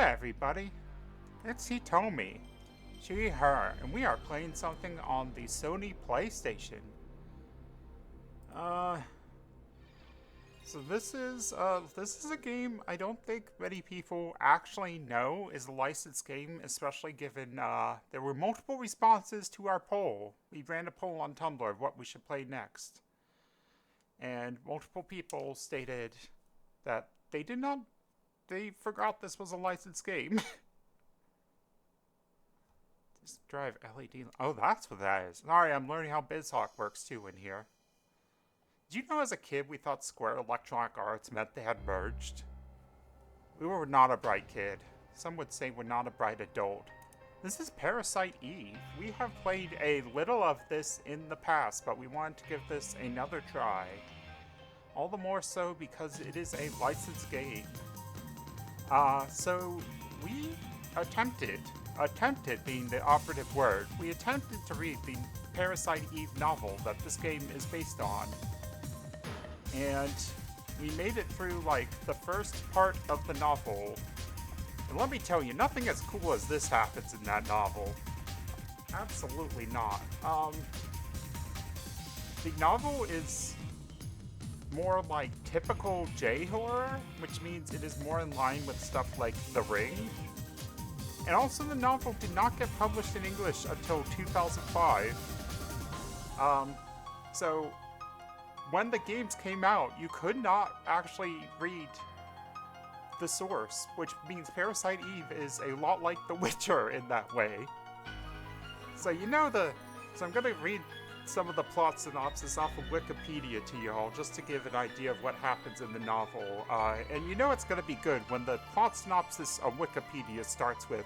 Hi everybody, it's Hitomi, she, her, and we are playing something on the Sony PlayStation. Uh, so this is a game I don't think many people actually know is a licensed game, especially given there were multiple responses to our poll. We ran a poll on Tumblr of what we should play next, and multiple people stated that they forgot this was a licensed game. Drive LED. Oh, that's what that is. Sorry, I'm learning how BizHawk works too in here. Did you know as a kid we thought Square Electronic Arts meant they had merged? We were not a bright kid. Some would say we're not a bright adult. This is Parasite Eve. We have played a little of this in the past, but we wanted to give this another try. All the more so because it is a licensed game. So we attempted being the operative word, we attempted to read the Parasite Eve novel that this game is based on. And we made it through, like, the first part of the novel. And let me tell you, nothing as cool as this happens in that novel. Absolutely not. The novel is more like typical J-horror, which means it is more in line with stuff like The Ring. And also the novel did not get published in English until 2005. So when the games came out, you could not actually read the source, which means Parasite Eve is a lot like The Witcher in that way. So so I'm gonna read some of the plot synopsis off of Wikipedia to y'all, just to give an idea of what happens in the novel. And you know it's gonna be good when the plot synopsis on Wikipedia starts with,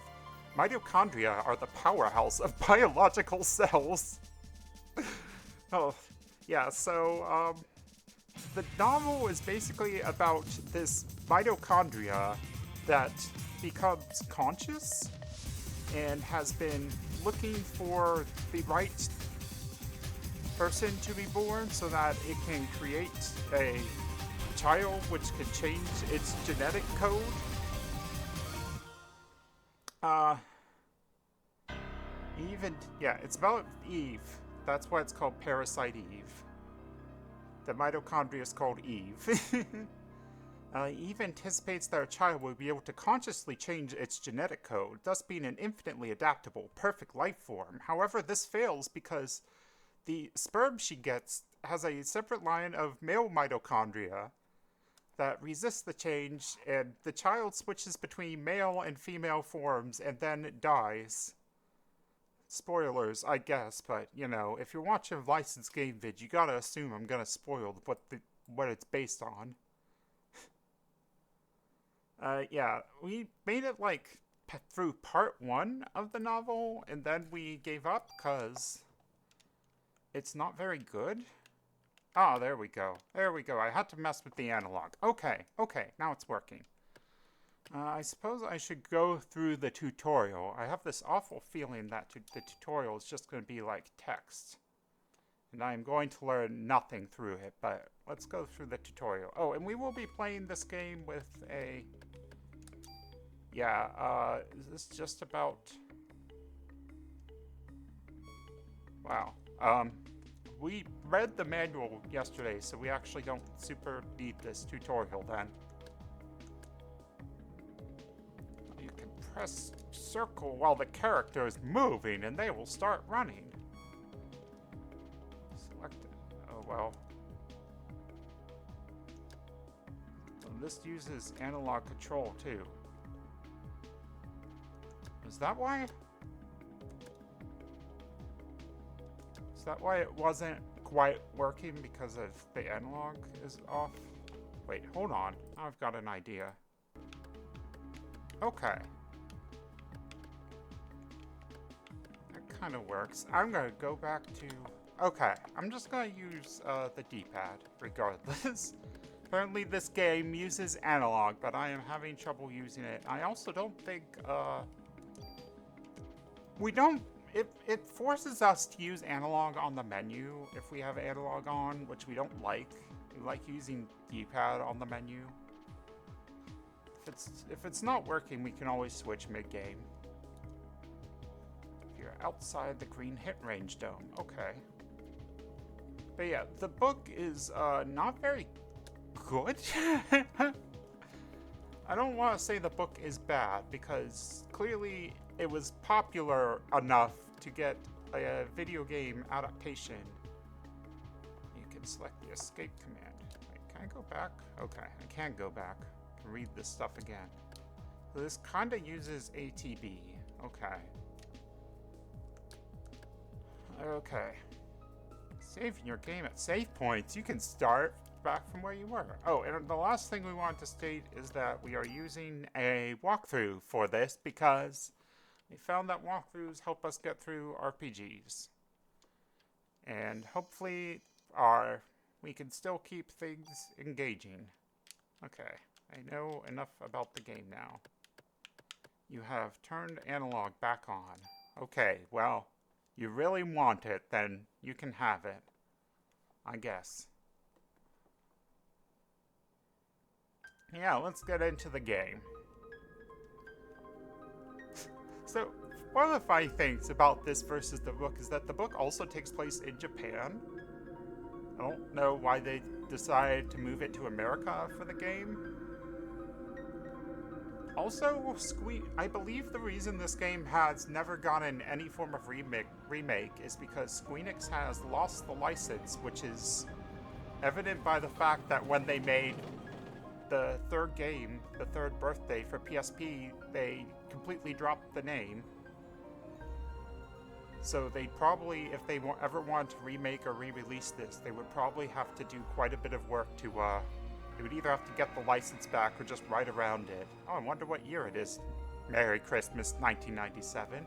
mitochondria are the powerhouse of biological cells. Oh, yeah, so, the novel is basically about this mitochondria that becomes conscious and has been looking for the right person to be born so that it can create a child which can change its genetic code. It's about Eve. That's why it's called Parasite Eve. The mitochondria is called Eve. Eve anticipates that her child will be able to consciously change its genetic code, thus being an infinitely adaptable, perfect life form. However, this fails because the sperm she gets has a separate line of male mitochondria that resists the change, and the child switches between male and female forms and then dies. Spoilers, I guess, but, if you're watching a licensed game vid, you gotta assume I'm gonna spoil what it's based on. We made it, through part 1 of the novel, and then we gave up, because it's not very good. Oh, there we go. I had to mess with the analog. Okay, now it's working. I suppose I should go through the tutorial. I have this awful feeling that the tutorial is just going to be like text. And I'm going to learn nothing through it, but let's go through the tutorial. Oh, and we will be playing this game with a... is this just about... Wow. We read the manual yesterday, so we actually don't super need this tutorial then. You can press circle while the character is moving, and they will start running. Select it. Oh, well. And this uses analog control, too. Is that why? Is that why it wasn't quite working because of the analog is off? Wait, hold on. I've got an idea. Okay. That kind of works. I'm going to go back to... Okay, I'm just going to use the D-pad, regardless. Apparently this game uses analog, but I am having trouble using it. I also don't think... It forces us to use analog on the menu if we have analog on, which we don't like. We like using D-pad on the menu. if it's not working, we can always switch mid-game. If you're outside the green hit range dome, okay. But yeah, the book is not very good. I don't want to say the book is bad, because clearly it was popular enough to get a video game adaptation. You can select the escape command. Wait, can I go back? Okay, I can go back and read this stuff again. So this kind of uses ATB. Okay. Okay. Saving your game at save points. You can start back from where you were. Oh, and the last thing we want to state is that we are using a walkthrough for this because we found that walkthroughs help us get through RPGs. And hopefully we can still keep things engaging. Okay, I know enough about the game now. You have turned analog back on. Okay, well, you really want it, then you can have it. I guess. Yeah, let's get into the game. So, one of the funny things about this versus the book is that the book also takes place in Japan. I don't know why they decided to move it to America for the game. Also, I believe the reason this game has never gotten any form of remake is because Squeenix has lost the license, which is evident by the fact that when they made the third game, the third birthday for PSP, they completely dropped the name. So they probably, if they ever want to remake or re-release this, they would probably have to do quite a bit of work to, they would either have to get the license back or just write around it. Oh, I wonder what year it is. Merry Christmas, 1997.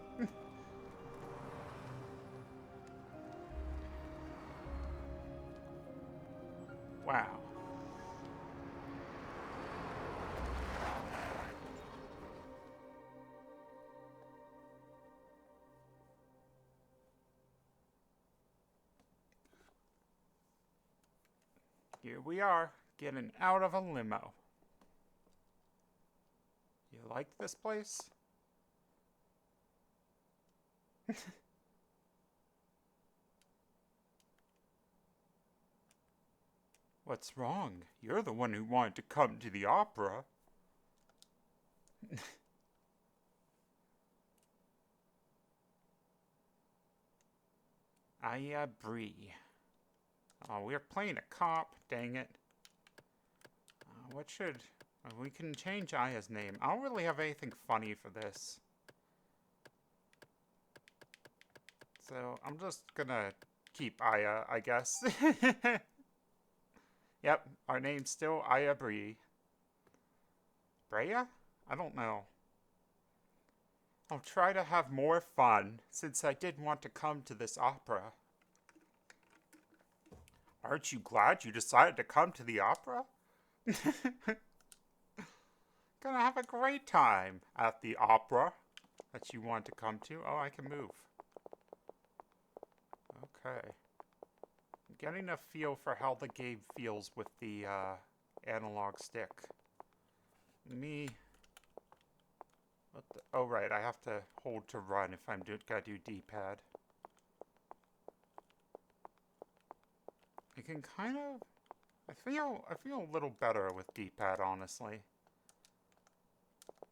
Wow. Here we are, getting out of a limo. You like this place? What's wrong? You're the one who wanted to come to the opera. Aya Bree. Oh, we're playing a cop, dang it. We can change Aya's name. I don't really have anything funny for this. So, I'm just gonna keep Aya, I guess. Yep, our name's still Aya Bree. Brea? I don't know. I'll try to have more fun, since I did want to come to this opera. Aren't you glad you decided to come to the opera? Gonna have a great time at the opera that you want to come to. Oh, I can move. Okay. I'm getting a feel for how the game feels with the analog stick. Oh, right, I have to hold to run if I'm gonna do D-pad. I can kind of... I feel a little better with D-pad, honestly.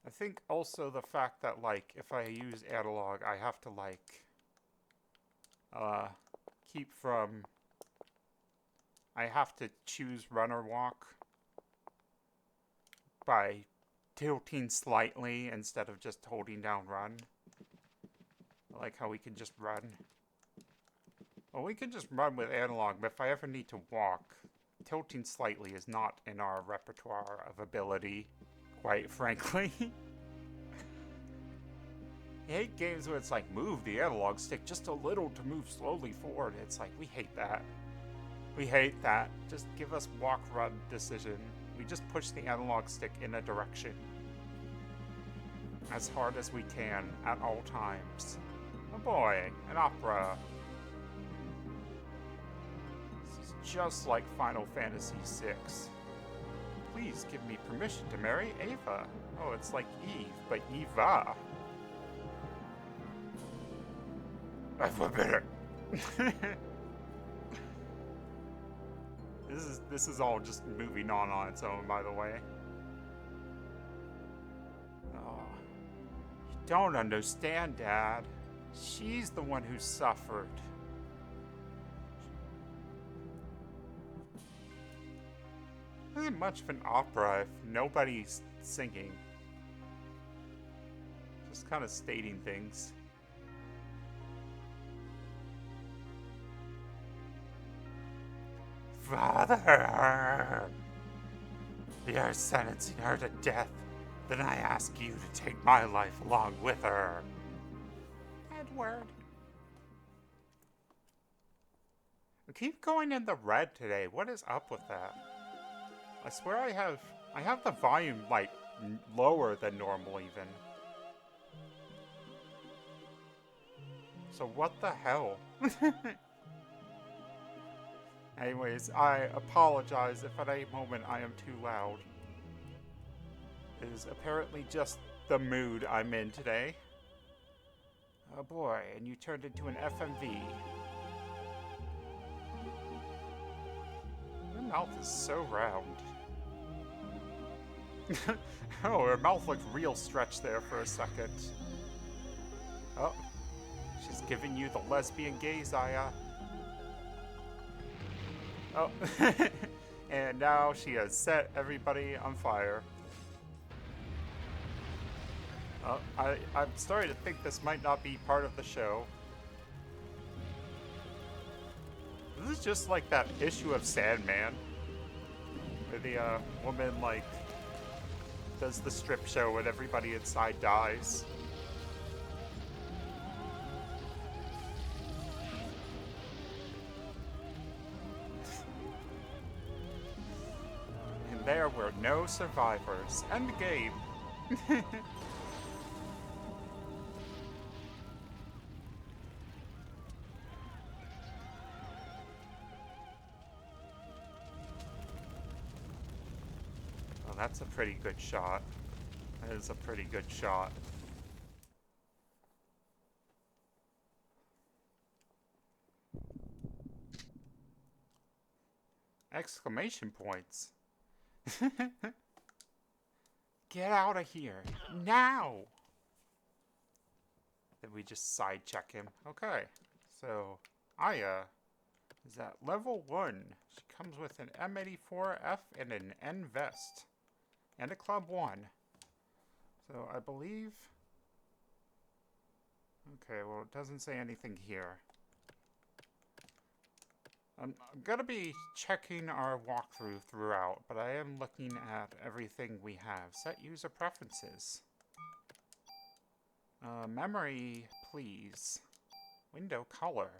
I think also the fact that, like, if I use analog, I have to, like, keep from... I have to choose run or walk by tilting slightly instead of just holding down run. I like how we can just run. Well, we can just run with analog, but if I ever need to walk, tilting slightly is not in our repertoire of ability, quite frankly. I hate games where it's like, move the analog stick just a little to move slowly forward. It's like, we hate that. We hate that. Just give us walk-run decision. We just push the analog stick in a direction as hard as we can at all times. Oh boy, an opera. This is just like Final Fantasy VI. Please give me permission to marry Ava. Oh, it's like Eve, but Eva. I forbid it. This is all just moving on its own, by the way. Oh, you don't understand, Dad. She's the one who suffered. It isn't much of an opera if nobody's singing. Just kind of stating things. Father! You're sentencing her to death. Then I ask you to take my life along with her. Edward. We keep going in the red today. What is up with that? I swear I have the volume like lower than normal even. So what the hell? Anyways, I apologize if at any moment I am too loud. It is apparently just the mood I'm in today. Oh boy, and you turned into an FMV. Your mouth is so round. Oh, her mouth looked real stretched there for a second. Oh, she's giving you the lesbian gaze, Aya. Oh, and now she has set everybody on fire. Oh, I'm starting to think this might not be part of the show. This is just like that issue of Sandman, where the woman like does the strip show and everybody inside dies. And there were no survivors. End game. That's a pretty good shot. That is a pretty good shot. Exclamation points. Get out of here. Now! Then we just side check him. Okay. So, Aya is at level 1. She comes with an M84F and an N vest. And a Club 1. So I believe... Okay, well it doesn't say anything here. I'm going to be checking our walkthrough throughout, but I am looking at everything we have. Set user preferences. Memory, please. Window color.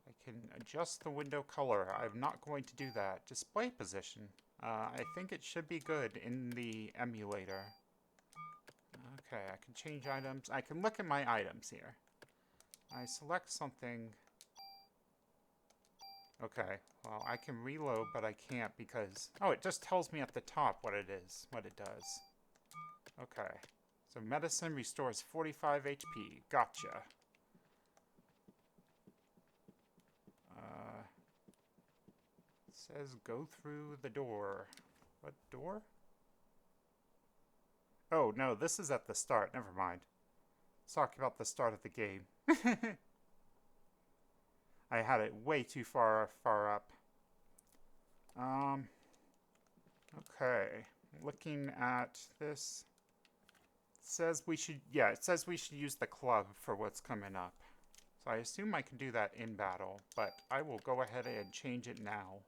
I can adjust the window color. I'm not going to do that. Display position. I think it should be good in the emulator. Okay, I can change items. I can look at my items here. I select something. Okay, well, I can reload, but I can't because... Oh, it just tells me at the top what it is, what it does. Okay, so medicine restores 45 HP. Gotcha. Says go through the door. What door? Oh, no, this is at the start. Never mind. Let's talk about the start of the game. I had it way too far up. Okay. Looking at this. It says we should, yeah, it says we should use the club for what's coming up. So I assume I can do that in battle, but I will go ahead and change it now.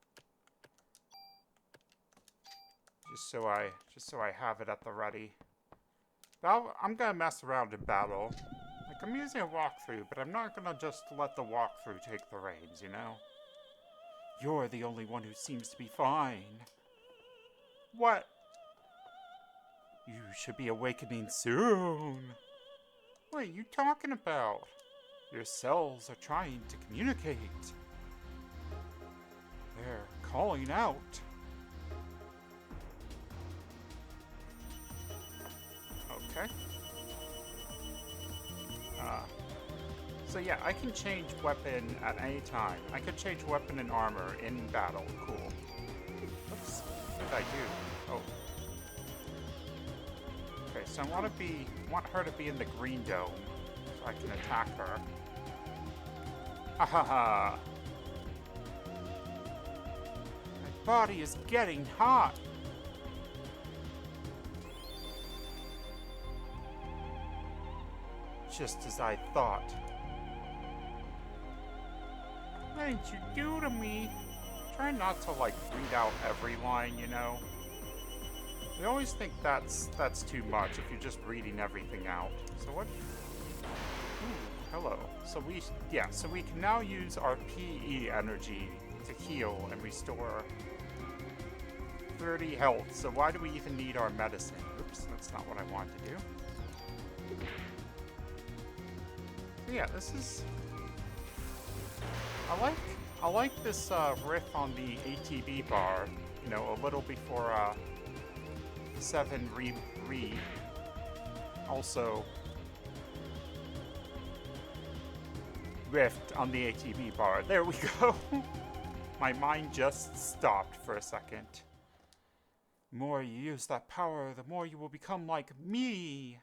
Just so I have it at the ready. But I'm gonna mess around in battle. Like, I'm using a walkthrough, but I'm not gonna just let the walkthrough take the reins, you know? You're the only one who seems to be fine. What? You should be awakening soon. What are you talking about? Your cells are trying to communicate. They're calling out. Okay. So yeah, I can change weapon at any time. I can change weapon and armor in battle. Cool. Oops. What did I do? Oh. Okay, so I want her to be in the green dome so I can attack her. Ha ha ha! My body is getting hot! Just as I thought. What did you do to me? Try not to, like, read out every line, you know? We always think that's too much if you're just reading everything out. So what? Ooh, hello. So we can now use our PE energy to heal and restore 30 health. So why do we even need our medicine? Oops, that's not what I wanted to do. Yeah, this is... I like this riff on the ATB bar, you know, a little before 7 read. Also riffed on the ATB bar. There we go. My mind just stopped for a second. The more you use that power, the more you will become like me.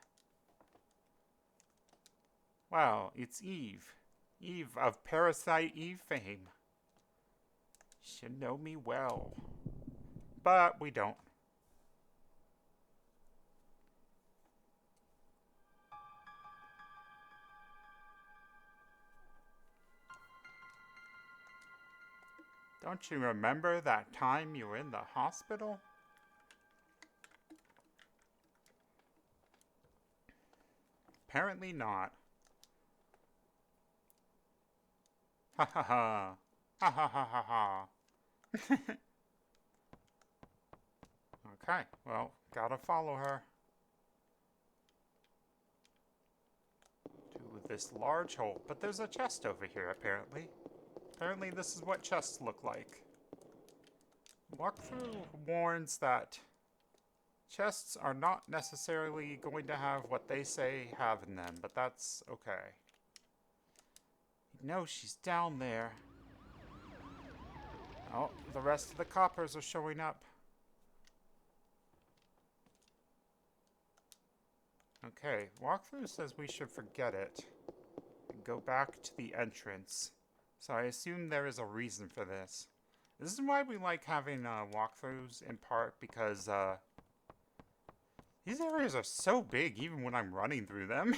Wow, it's Eve. Eve of Parasite Eve fame. Should know me well. But we don't. Don't you remember that time you were in the hospital? Apparently not. Ha ha ha. Ha ha ha ha ha. Okay, well, gotta follow her. To this large hole. But there's a chest over here, apparently. Apparently this is what chests look like. Walkthrough warns that chests are not necessarily going to have what they say have in them, but that's okay. No, she's down there. Oh, the rest of the coppers are showing up. Okay, walkthrough says we should forget it and go back to the entrance. So I assume there is a reason for this. This is why we like having walkthroughs, in part because these areas are so big even when I'm running through them.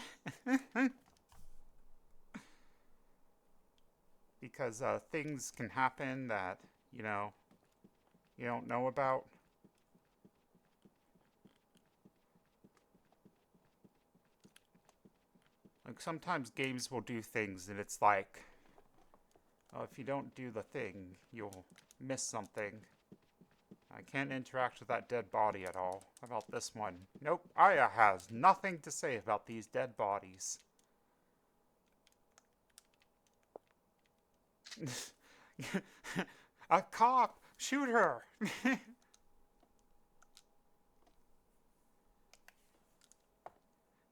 Because things can happen that, you know, you don't know about. Like, sometimes games will do things and it's like, oh, if you don't do the thing, you'll miss something. I can't interact with that dead body at all. How about this one? Nope, Aya has nothing to say about these dead bodies. A cop! Shoot her! Do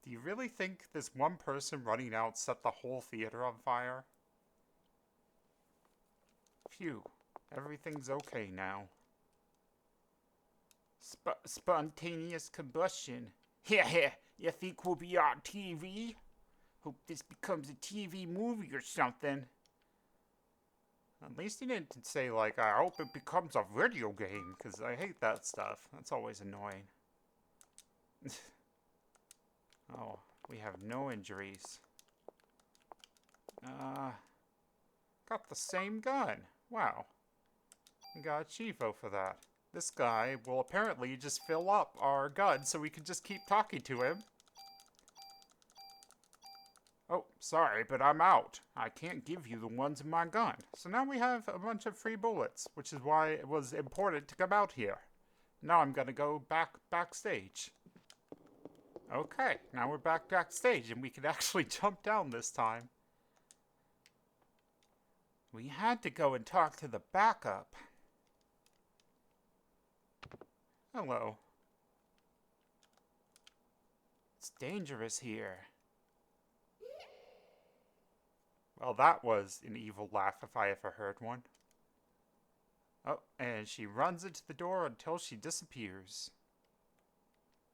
you really think this one person running out set the whole theater on fire? Phew. Everything's okay now. Spontaneous combustion. Heh, you think we'll be on TV? Hope this becomes a TV movie or something. At least he didn't say, like, I hope it becomes a video game, because I hate that stuff. That's always annoying. Oh, we have no injuries. Got the same gun. Wow. We got a Chivo for that. This guy will apparently just fill up our gun so we can just keep talking to him. Oh, sorry, but I'm out. I can't give you the ones in my gun. So now we have a bunch of free bullets, which is why it was important to come out here. Now I'm gonna go backstage. Okay, now we're backstage and we can actually jump down this time. We had to go and talk to the backup. Hello. It's dangerous here. Well, that was an evil laugh if I ever heard one. Oh, and she runs into the door until she disappears.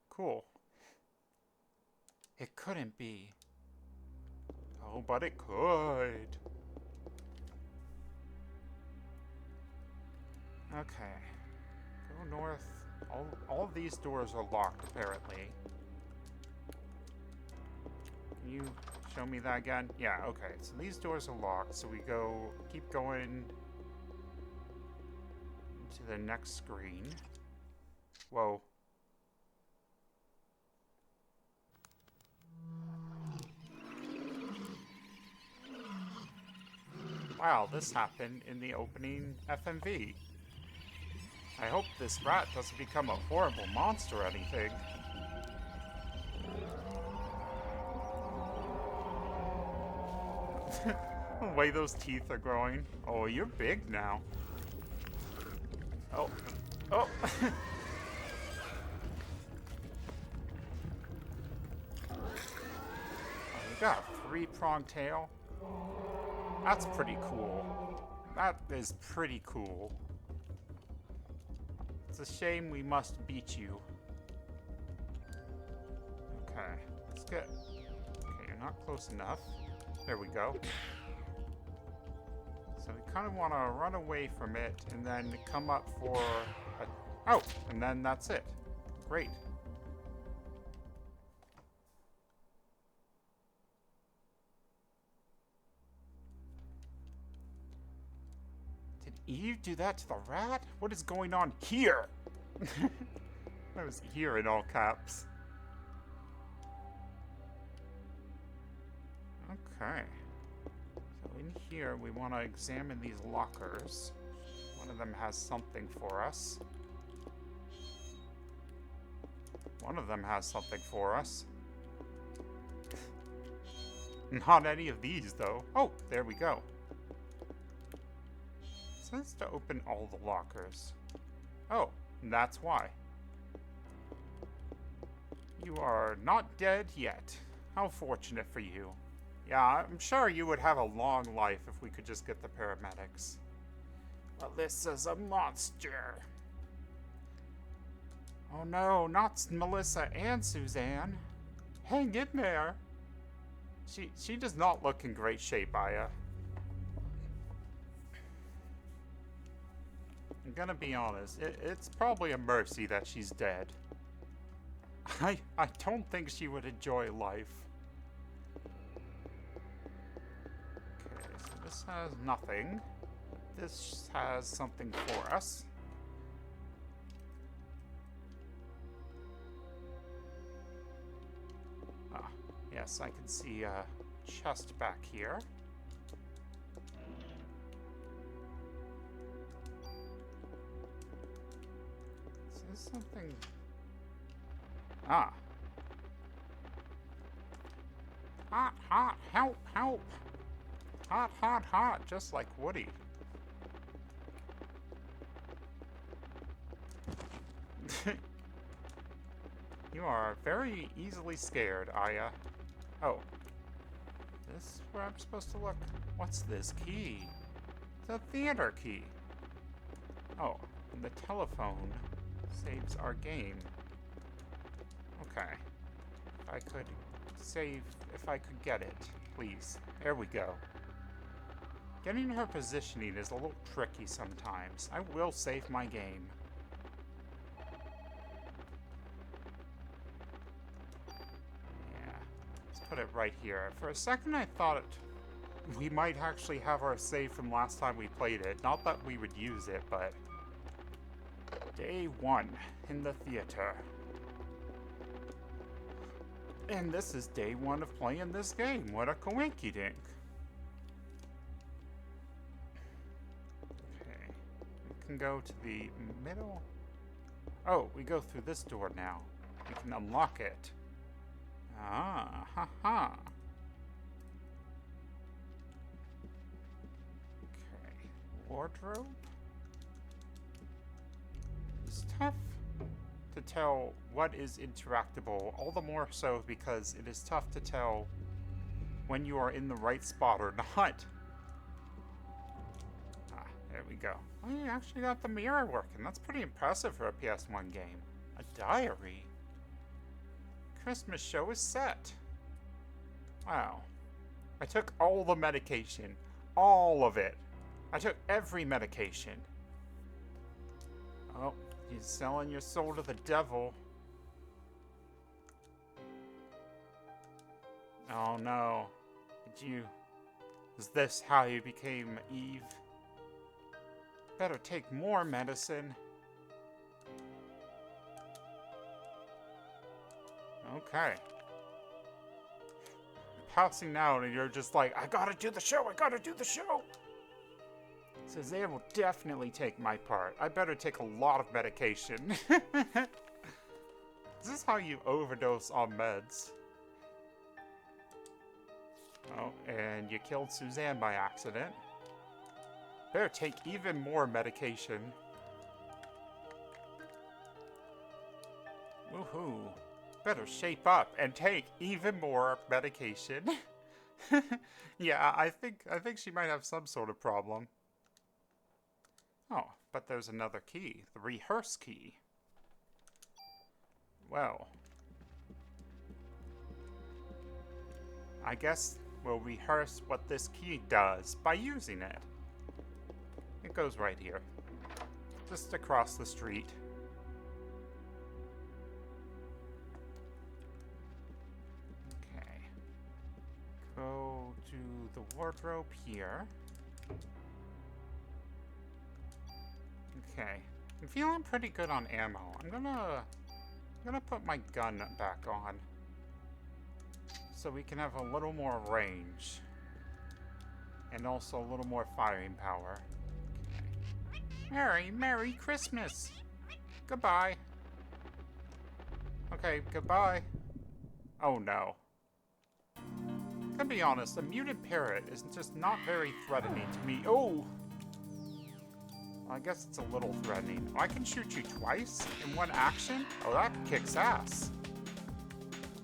Cool. It couldn't be. Oh, but it could. Okay. Go north. All of these doors are locked, apparently. Can you show me that again? Yeah, okay. So these doors are locked, so we keep going to the next screen. Whoa. Wow, this happened in the opening FMV. I hope this rat doesn't become a horrible monster or anything. The way those teeth are growing. Oh, you're big now. Oh. Oh. You got a three-pronged tail. That's pretty cool. That is pretty cool. It's a shame we must beat you. Okay, let's get... Okay, you're not close enough. There we go. So we kind of want to run away from it and then come up for a... Oh, and then that's it. Great. Did Eve do that to the rat? What is going on here? That was here in all caps. Okay. So in here, we want to examine these lockers. One of them has something for us. One of them has something for us. Not any of these, though. Oh, there we go. It says to open all the lockers. Oh, and that's why. You are not dead yet. How fortunate for you. Yeah, I'm sure you would have a long life if we could just get the paramedics. Well, this is a monster. Oh no, not Melissa and Suzanne. Hang in there. She does not look in great shape, Aya. I'm gonna be honest, it's probably a mercy that she's dead. I don't think she would enjoy life. Okay, so this has nothing. This has something for us. Ah, yes, I can see a chest back here. Is this something? Ah. Hot, hot, help, help. Hot, hot, hot, just like Woody. You are very easily scared, Aya. Oh. This is where I'm supposed to look. What's this key? It's a theater key. Oh, and the telephone saves our game. Okay. If I could save, if I could get it, please. There we go. Getting her positioning is a little tricky sometimes. I will save my game. Yeah. Let's put it right here. For a second I thought we might actually have our save from last time we played it. Not that we would use it, but... Day 1 in the theater. And this is day 1 of playing this game. What a coinky-dink. Okay. We can go to the middle. Oh, we go through this door now. We can unlock it. Ah, ha ha. Okay. Wardrobe. Stuff. to tell what is interactable, all the more so because it is tough to tell when you are in the right spot or not. Ah, there we go. Oh, you actually got the mirror working. That's pretty impressive for a PS1 game. A diary. Christmas show is set. Wow. I took all the medication. All of it. I took every medication. Oh, he's selling your soul to the devil. Oh no. Is this how you became Eve? Better take more medicine. Okay. Passing out and you're just like, I gotta do the show, I gotta do the show! Says they will definitely take my part. I better take a lot of medication. This is how you overdose on meds. Oh, and you killed Suzanne by accident. Better take even more medication. Woohoo. Better shape up and take even more medication. Yeah, I think she might have some sort of problem. Oh, but there's another key. The rehearse key. Well. I guess we'll rehearse what this key does by using it. It goes right here. Just across the street. Okay. Go to the wardrobe here. Okay. I'm feeling pretty good on ammo. I'm gonna put my gun back on. So we can have a little more range. And also a little more firing power. Okay. Merry Christmas! Goodbye. Okay, goodbye. Oh no. To be honest, a muted parrot is just not very threatening to me. Oh! I guess it's a little threatening. Oh, I can shoot you twice in one action? Oh, that kicks ass.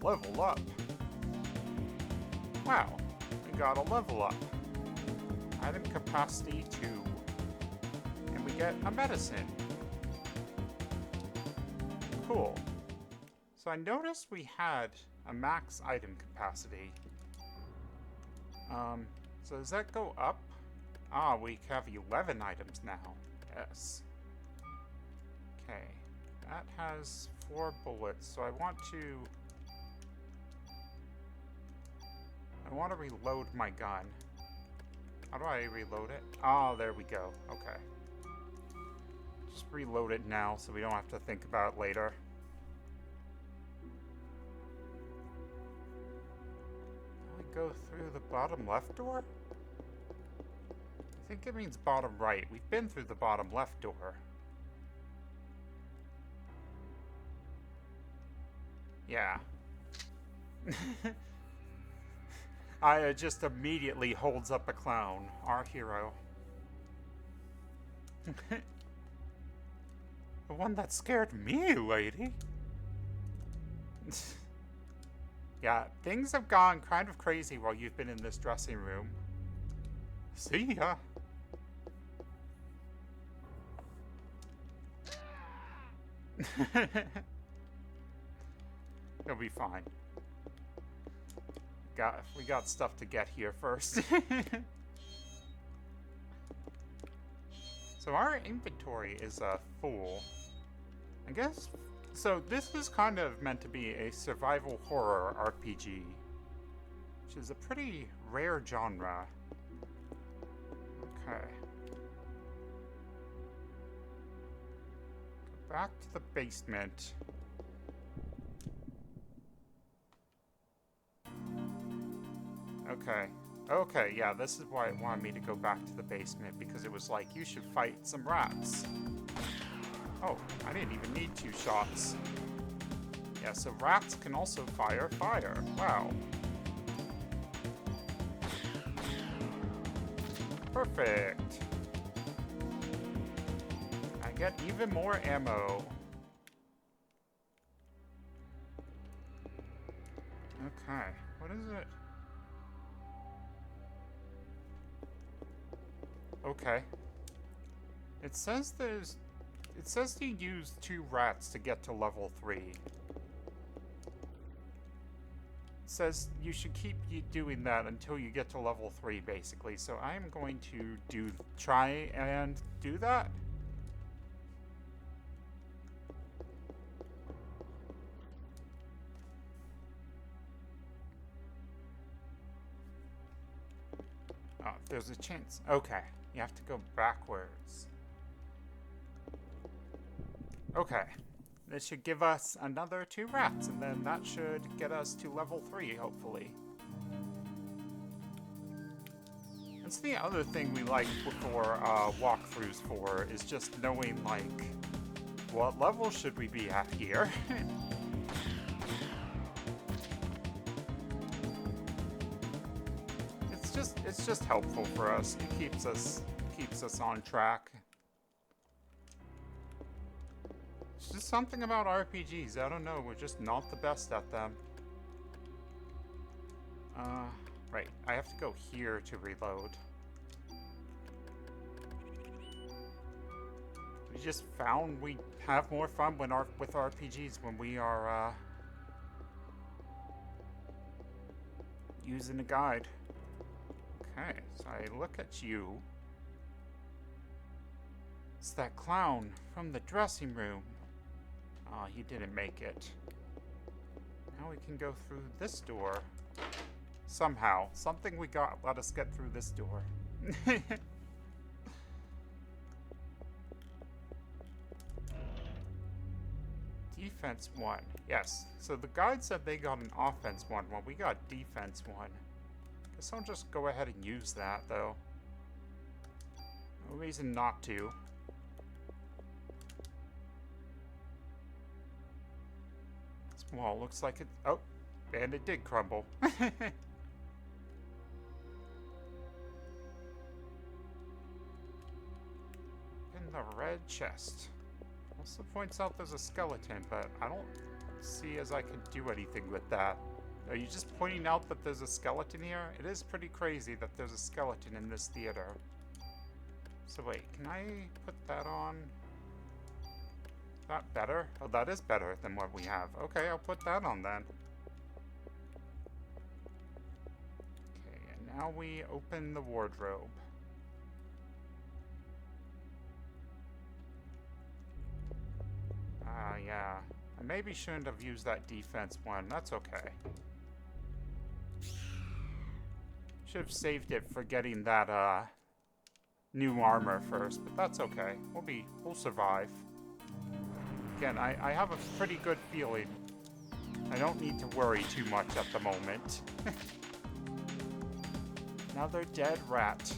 Level up. Wow, we got a level up. Item capacity 2. And we get a medicine. Cool. So I noticed we had a max item capacity. So does that go up? Ah, we have 11 items now. Yes. Okay. That has 4 bullets, so I want to reload my gun. How do I reload it? Oh, there we go. Okay. Just reload it now so we don't have to think about it later. Do I go through the bottom left door? I think it means bottom right. We've been through the bottom left door. Yeah. I just immediately holds up a clown, our hero. The one that scared me, lady. Yeah, things have gone kind of crazy while you've been in this dressing room. See ya. It'll be fine. We got stuff to get here first. So our inventory is full. I guess. So this is kind of meant to be a survival horror RPG, which is a pretty rare genre. Okay. Go back to the basement. Okay. Okay, yeah, this is why it wanted me to go back to the basement, because it was like, you should fight some rats. Oh, I didn't even need 2 shots. Yeah, so rats can also fire fire. Wow. Perfect. I get even more ammo. Okay, what is it? Okay. It says to use 2 rats to get to level 3. It says you should keep doing that until you get to level 3, basically. So I am going to try and do that. Oh, there's a chance. Okay, you have to go backwards. Okay, this should give us another 2 rats, and then that should get us to level 3, hopefully. That's the other thing we like for walkthroughs for, is just knowing, like, what level should we be at here? It's just helpful for us. It keeps us on track. It's just something about RPGs. I don't know. We're just not the best at them. Right. I have to go here to reload. We just found we have more fun with RPGs when we are using a guide. Okay, so I look at you. It's that clown from the dressing room. Oh, he didn't make it. Now we can go through this door. Somehow. Something we got let us get through this door. Defense 1. Yes. So the guide said they got an offense 1. Well, we got defense 1. Guess I'll just go ahead and use that, though. No reason not to. This wall looks like it... Oh, and it did crumble. In the red chest. Also points out there's a skeleton, but I don't see as I can do anything with that. Are you just pointing out that there's a skeleton here? It is pretty crazy that there's a skeleton in this theater. So wait, can I put that on? Is that better? Oh, that is better than what we have. Okay, I'll put that on then. Okay, and now we open the wardrobe. Yeah. I maybe shouldn't have used that defense 1. That's okay. Should have saved it for getting that, new armor first, but that's okay. We'll survive. Again, I have a pretty good feeling. I don't need to worry too much at the moment. Another dead rat.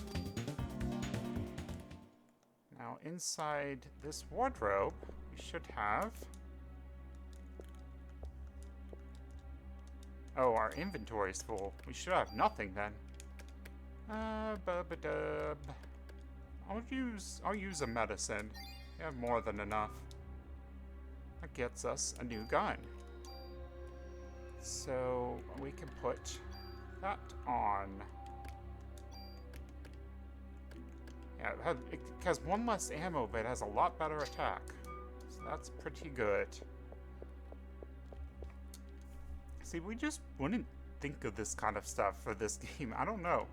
Now, inside this wardrobe, we should have... Oh, our inventory's full. We should have nothing then. Bub-a-dub. I'll use a medicine. We have more than enough. That gets us a new gun. So we can put that on. Yeah, it has 1 less ammo, but it has a lot better attack. So that's pretty good. See, we just wouldn't think of this kind of stuff for this game. I don't know.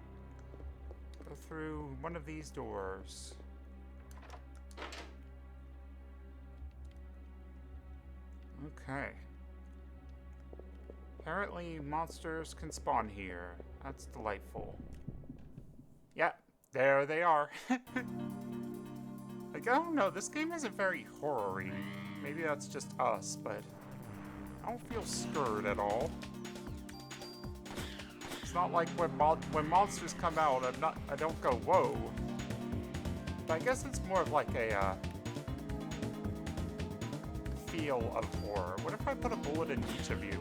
Go through one of these doors. Okay. Apparently monsters can spawn here. That's delightful. Yeah, there they are. Like, I don't know, this game isn't very horror-y. Maybe that's just us, but I don't feel scared at all. It's not like when monsters come out, I don't go, whoa. But I guess it's more of like a feel of horror. What if I put a bullet in each of you?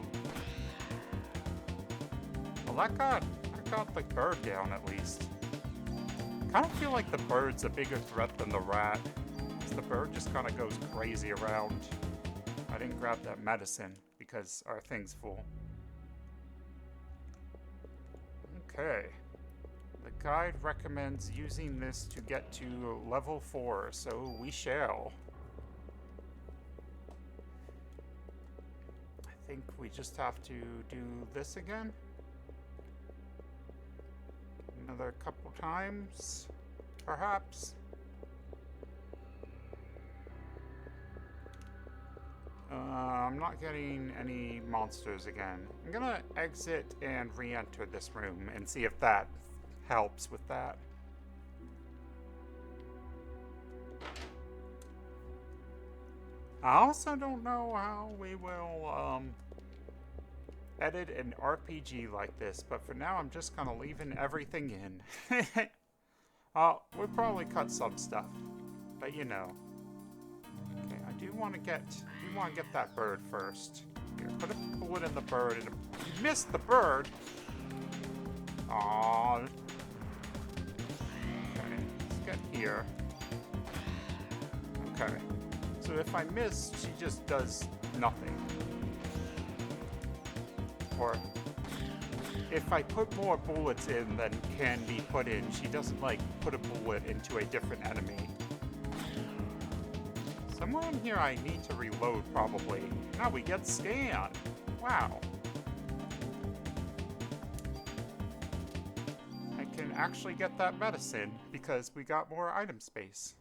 Well, that got the bird down at least. I kind of feel like the bird's a bigger threat than the rat. Because the bird just kind of goes crazy around. I didn't grab that medicine because our thing's full. Okay. The guide recommends using this to get to level 4, so we shall. I think we just have to do this again. Another couple times, perhaps. I'm not getting any monsters again. I'm gonna exit and re-enter this room and see if that helps with that. I also don't know how we will edit an RPG like this, but for now I'm just kind of leaving everything in. We'll probably cut some stuff, but you know. Okay, I do want to get that bird first. Here, put a bullet in the bird, and you missed the bird. Aww. Okay, let's get here. Okay, so if I miss, she just does nothing. Or if I put more bullets in than can be put in, she doesn't, like, put a bullet into a different enemy. Somewhere in here I need to reload, probably. Now we get scanned. Wow. I can actually get that medicine because we got more item space.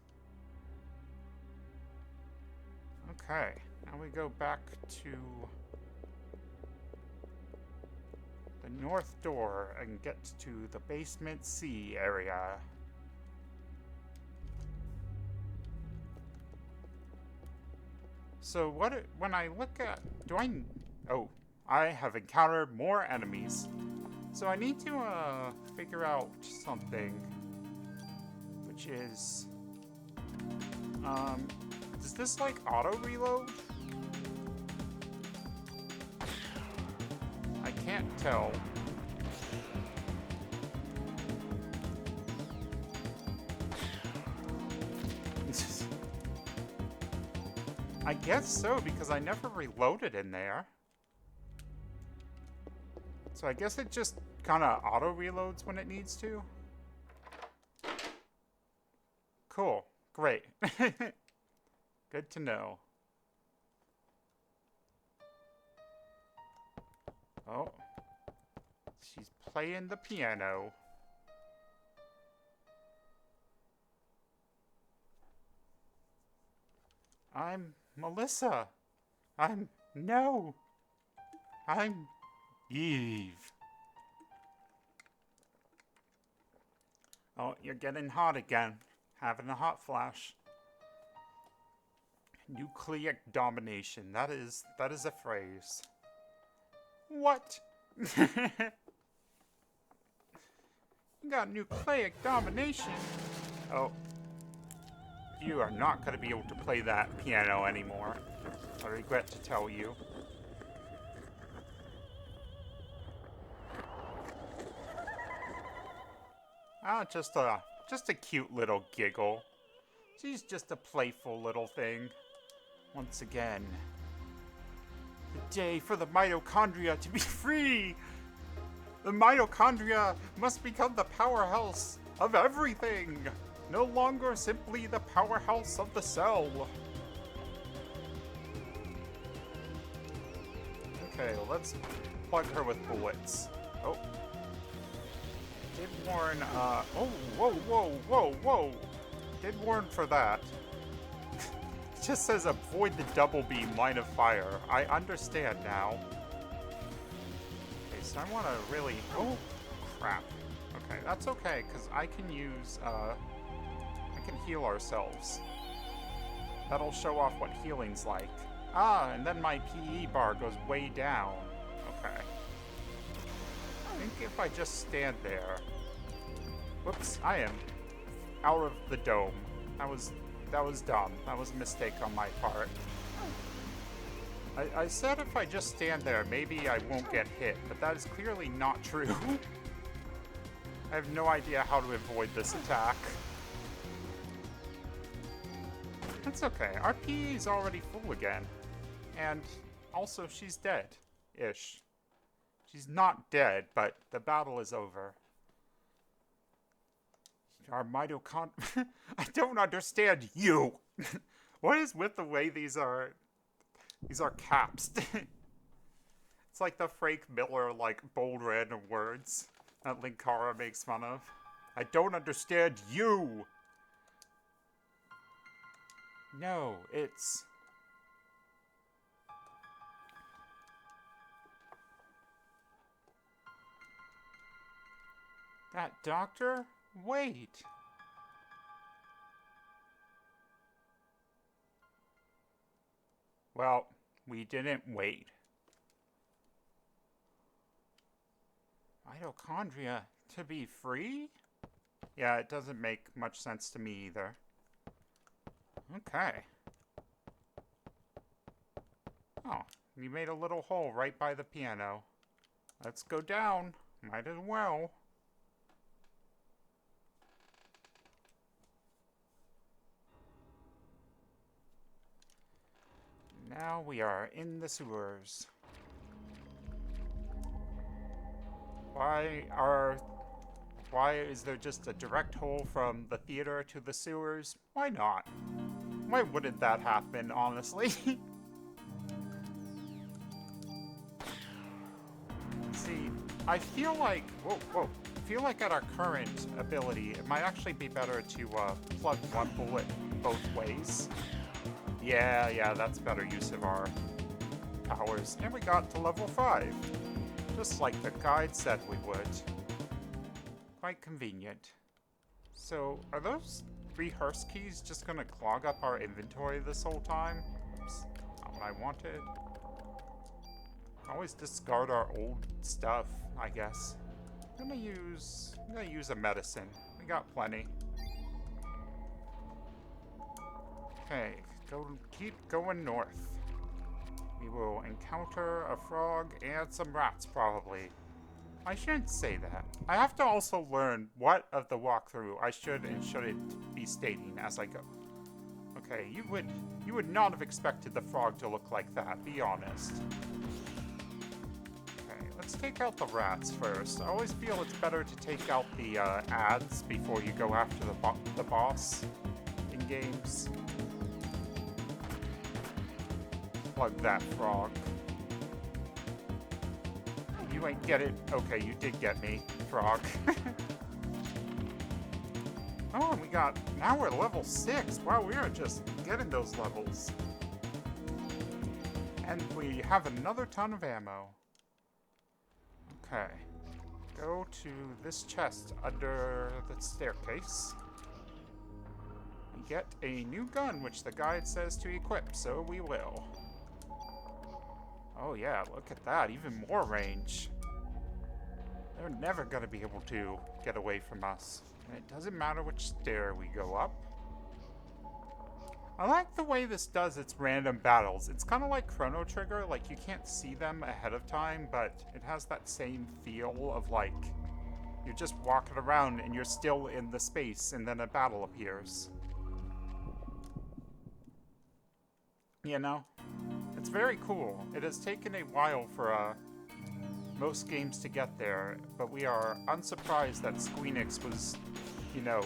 Okay, now we go back to the north door and get to the basement C area. So when I look at, I have encountered more enemies. So I need to figure out something, which is, does this like auto reload? I can't tell. I guess so, because I never reloaded in there. So I guess it just kind of auto-reloads when it needs to. Cool. Great. Good to know. Oh. She's playing the piano. I'm Melissa. I'm Eve. Oh, you're getting hot again. Having a hot flash. Nucleic domination. That is a phrase. What? You got nucleic domination. Oh. You are not going to be able to play that piano anymore. I regret to tell you. Ah, just a cute little giggle. She's just a playful little thing. Once again. The day for the mitochondria to be free! The mitochondria must become the powerhouse of everything! No longer simply the powerhouse of the cell. Okay, well, let's plug her with bullets. Oh. Did warn, oh, whoa. Did warn for that. It just says avoid the double beam line of fire. I understand now. Okay, so I want to really, oh, crap. Okay, that's okay, because I can use, can heal ourselves. That'll show off what healing's like. Ah, and then my PE bar goes way down. Okay. I think if I just stand there... Whoops, I am out of the dome. That was dumb. That was a mistake on my part. I said if I just stand there, maybe I won't get hit, but that is clearly not true. I have no idea how to avoid this attack. That's okay. Our PE is already full again. And also, she's dead-ish. She's not dead, but the battle is over. Our mitochondria. I don't understand you. What is with the way these are caps? It's like the Frank Miller, like, bold random words that Linkara makes fun of. I don't understand you! No, it's... That doctor? Wait! Well, we didn't wait. Mitochondria to be free? Yeah, it doesn't make much sense to me either. Okay. Oh, you made a little hole right by the piano. Let's go down. Might as well. Now we are in the sewers. Why is there just a direct hole from the theater to the sewers? Why not? Why wouldn't that happen, honestly? See, I feel like, I feel like at our current ability, it might actually be better to plug one bullet both ways. Yeah, that's better use of our powers. And we got to level 5. Just like the guide said we would. Quite convenient. So, are those rehearse keys just gonna clog up our inventory this whole time? Oops, not what I wanted. Always discard our old stuff, I guess. I'm gonna use a medicine. We got plenty. Okay, keep going north. We will encounter a frog and some rats, probably. I shouldn't say that. I have to also learn what of the walkthrough I should and shouldn't be stating as I go. Okay, you would not have expected the frog to look like that, be honest. Okay, let's take out the rats first. I always feel it's better to take out the ads before you go after the boss in games. Plug that frog. You ain't get it. Okay, you did get me, frog. Oh, and now we're level 6. Wow, we are just getting those levels. And we have another ton of ammo. Okay. Go to this chest under the staircase. We get a new gun, which the guide says to equip, so we will. Oh yeah, look at that, even more range. They're never gonna be able to get away from us. And it doesn't matter which stair we go up. I like the way this does its random battles. It's kind of like Chrono Trigger, like you can't see them ahead of time, but it has that same feel of like, you're just walking around and you're still in the space and then a battle appears. You know? It's very cool. It has taken a while for most games to get there, but we are unsurprised that Squeenix was, you know,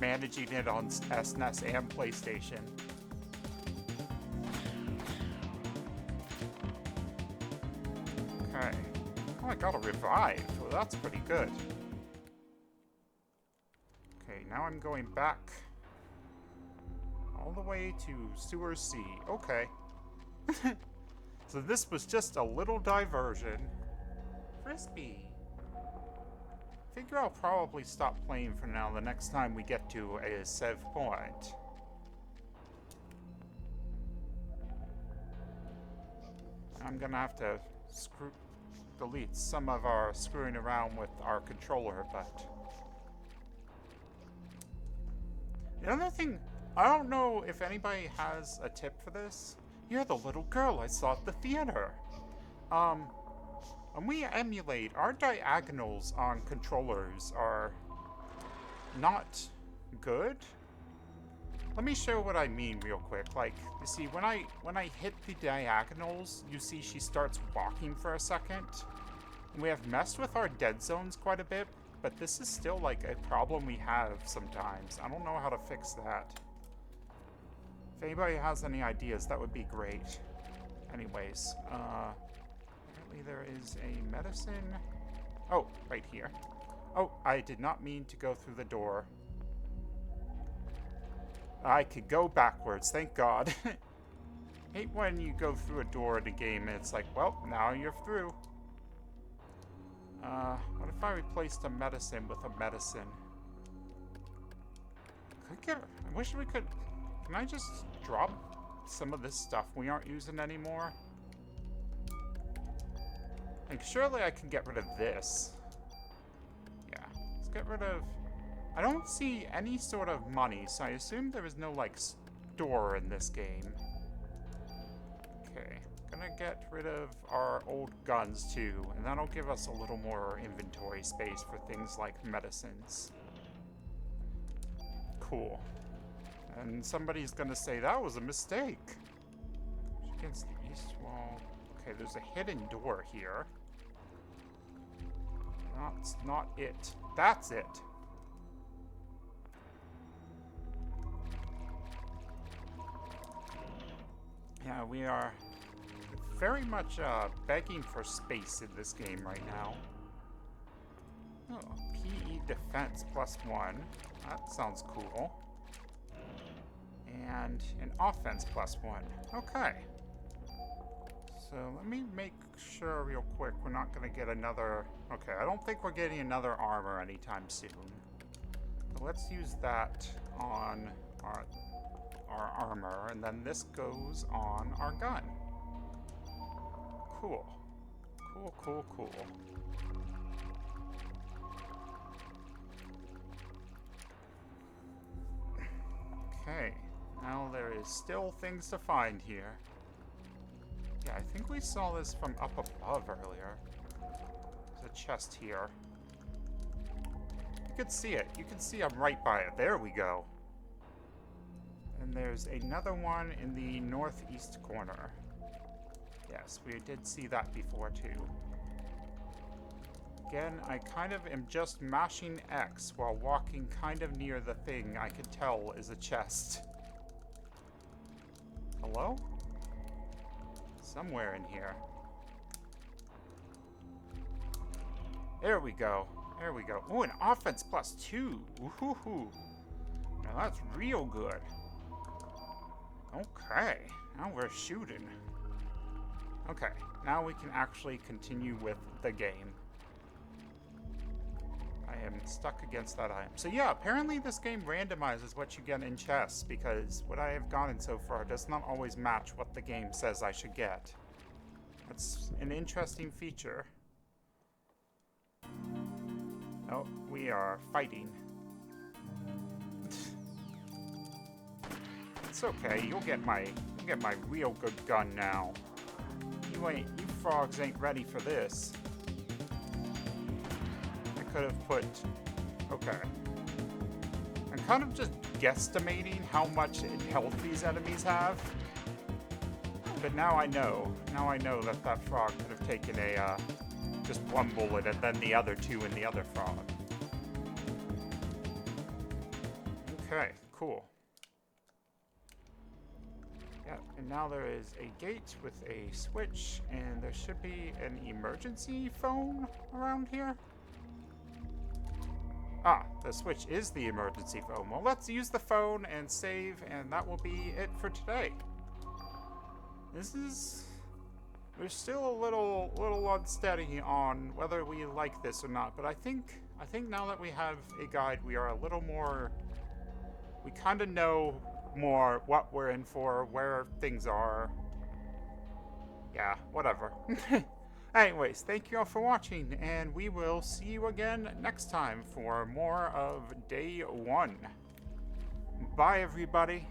managing it on SNES and PlayStation. Okay. Oh, I got a revive. Well, that's pretty good. Okay, now I'm going back all the way to Sewer C. Okay. So this was just a little diversion. Frisbee. Figure I'll probably stop playing for now the next time we get to a save point. I'm gonna have to delete some of our screwing around with our controller, but... The other thing, I don't know if anybody has a tip for this. You're the little girl I saw at the theater. When we emulate, our diagonals on controllers are not good. Let me show what I mean real quick. Like, you see, when I hit the diagonals, you see she starts walking for a second. And we have messed with our dead zones quite a bit. but this is still like a problem we have sometimes. I don't know how to fix that. If anybody has any ideas, that would be great. Anyways, apparently there is a medicine. Oh, right here. Oh, I did not mean to go through the door. I could go backwards, thank God. Hate when you go through a door in a game and it's like, well, now you're through. What if I replaced a medicine with a medicine? I wish we could... Can I just drop some of this stuff we aren't using anymore? And surely I can get rid of this. Yeah, let's get rid of... I don't see any sort of money, so I assume there is no, like, store in this game. Okay, gonna get rid of our old guns, too, and that'll give us a little more inventory space for things like medicines. Cool. And somebody's gonna say, that was a mistake. Against the east wall. Okay, there's a hidden door here. That's not it. That's it. Yeah, we are very much begging for space in this game right now. Oh, PE defense +1. That sounds cool. And an offense +1. Okay. So let me make sure real quick we're not going to get another... Okay, I don't think we're getting another armor anytime soon. So let's use that on our armor, and then this goes on our gun. Cool. Cool, cool, cool. Okay. Now there is still things to find here. Yeah, I think we saw this from up above earlier. There's a chest here. You can see it. You can see I'm right by it. There we go. And there's another one in the northeast corner. Yes, we did see that before too. Again, I kind of am just mashing X while walking kind of near the thing I can tell is a chest. Hello? Somewhere in here. There we go. There we go. Oh, an offense +2. Woohoo. Now that's real good. Okay. Now we're shooting. Okay. Now we can actually continue with the game. I am stuck against that item. So yeah, apparently this game randomizes what you get in chests, because what I have gotten so far does not always match what the game says I should get. That's an interesting feature. Oh, we are fighting. It's okay, you'll get my real good gun now. You frogs ain't ready for this. Could have put... Okay. I'm kind of just guesstimating how much health these enemies have. But now I know. Now I know that that frog could have taken a, just one bullet and then the other two in the other frog. Okay, cool. Yeah, and now there is a gate with a switch, and there should be an emergency phone around here. Ah, the switch is the emergency phone. Well, let's use the phone and save, and that will be it for today. We're still a little unsteady on whether we like this or not, but I think now that we have a guide, we are a little more... We kind of know more what we're in for, where things are. Yeah, whatever. Anyways, thank you all for watching, and we will see you again next time for more of Day 1. Bye, everybody.